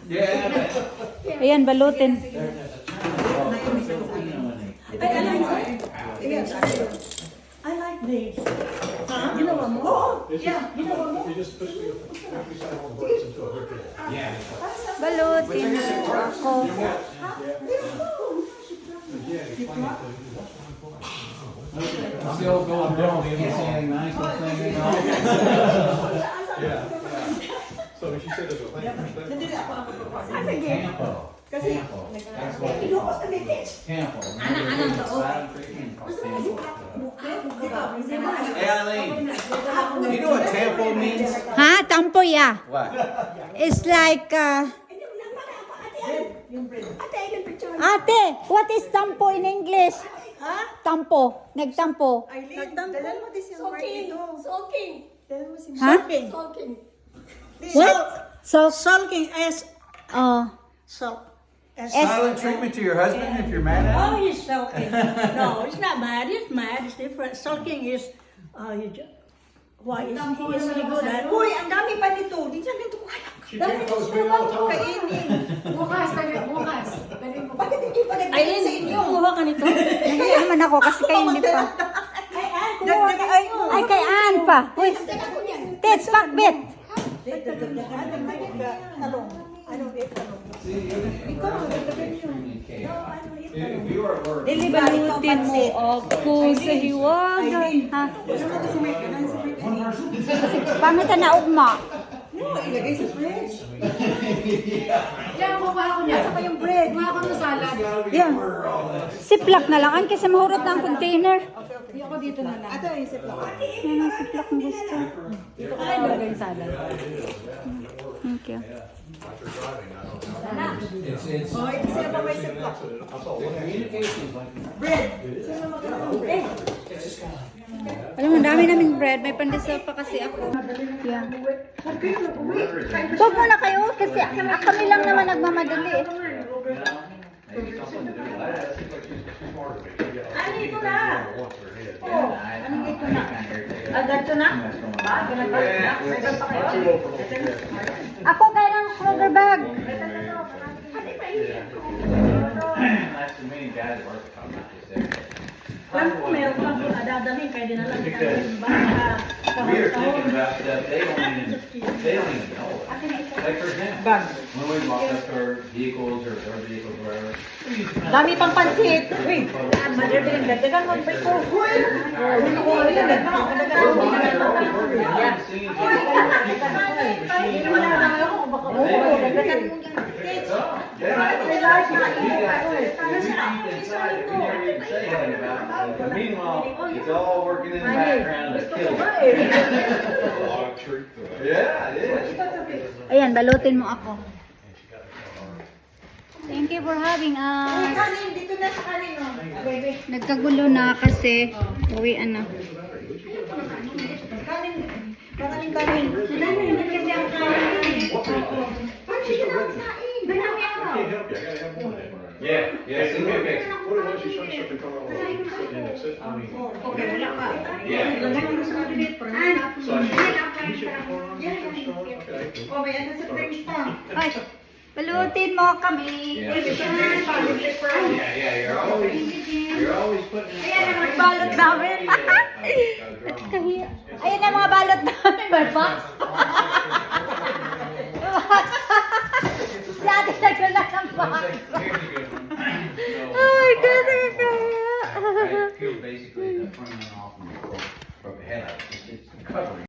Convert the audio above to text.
Yeah. Ayan, balutin. I like these. Huh? You know what more? Oh, yeah. You know what more? You just push me every side of the words into a hurricane. Yeah. Balutin mo ako. Still going down. You don't see anything nice or anything. Yeah. So she said there's a plan. Campo. Kasi, inukos na litis. Campo. Hey Eileen, you know what tampo means? Ha? Tampo, yeah. What? It's like, ate, what is tampo in English? Ha? Tampo. Nagtampo. Dalan mo din siyang word ito. Soaking. Dalan mo siyang Ha? sulking. Soaking. What? So, Sulking as salt. Silent treatment to your husband if you're mad at Oh, him? he's sulking. No, it's not mad. He's mad. It's different. Sulking is, why is he good at? Uy, ang dami pa nito. Di siya nito kaya. She tampos me all the time. Kainin. Bukas, bukas. Bakit hindi pa nagkain sa inyo? kumuha ka nito. Nahiya naman ako kasi kayo hindi pa. Ay, kumuha ka. Ay, kay Ann pa. Uy, tits, pakbit. Talong. Anong talong? If you are at work, Balutin mo ako sa hiwaga. Ha? Pangit na ugma. No, ilagay sa fridge. Yan, kukuha ko niya. Saka yung bread. Kuha ko ng salad. Yan. Siplak na lang kasi mahurot na ang container. Hindi ako dito na lang. Ito yung sipla. Yan ang siplak ng gusto. Dito ko kayo nilagay yung salad. Thank you. It's Oh, ito sila pa may sipla. communications like Bread. Sino magkakaroon? Bread. Alam mo, dami naming bread. May pandesal pa kasi ako. Yeah. Huwag mo na kayo kasi kami lang naman nagmamadali eh. Ano ito na? Oh, anong ito na? Agad ito na? May pa kayo? Ako kailangan Kroger bag. that's the main guy's work. Alam ko meron kang adadamin, kaya din alam ka yung We are thinking about stuff they don't even know. Like for example, when we walk up to our vehicles or our vehicles, wherever. Dami pang pansit. Uy, mother din, dagdagan mo pa ito. Uy, Meanwhile, it's all working in the background to kill it. A lot of truth to that. Yeah, it is. Ayan, balutin mo ako. Thank you for having us. kanin, dito na sa kanin. Baby. Nagkagulo na kasi uwian na. Kanin. Kanin. Sila na hindi kasi ang kanin. Paano siya nakasain? Marami ako. I can't help you. I gotta have one. Yeah, it's a good mix. What it was, you showed something coming on. I mean, Okay, wala pa. Yeah. Lagyan mo sa mabilit. so you should be going on Yeah, the store. Okay. Oh, may ano sa drinks pa. Ay, balutin mo kami. Yeah. Yeah, you're always putting in. Ayan ang mga balot namin. Kahiya. Ayan ang mga balot namin. May box. Si ate nagula ng box. Ay, kasi kaya. Peel basically the front end off and the head out. It's covering.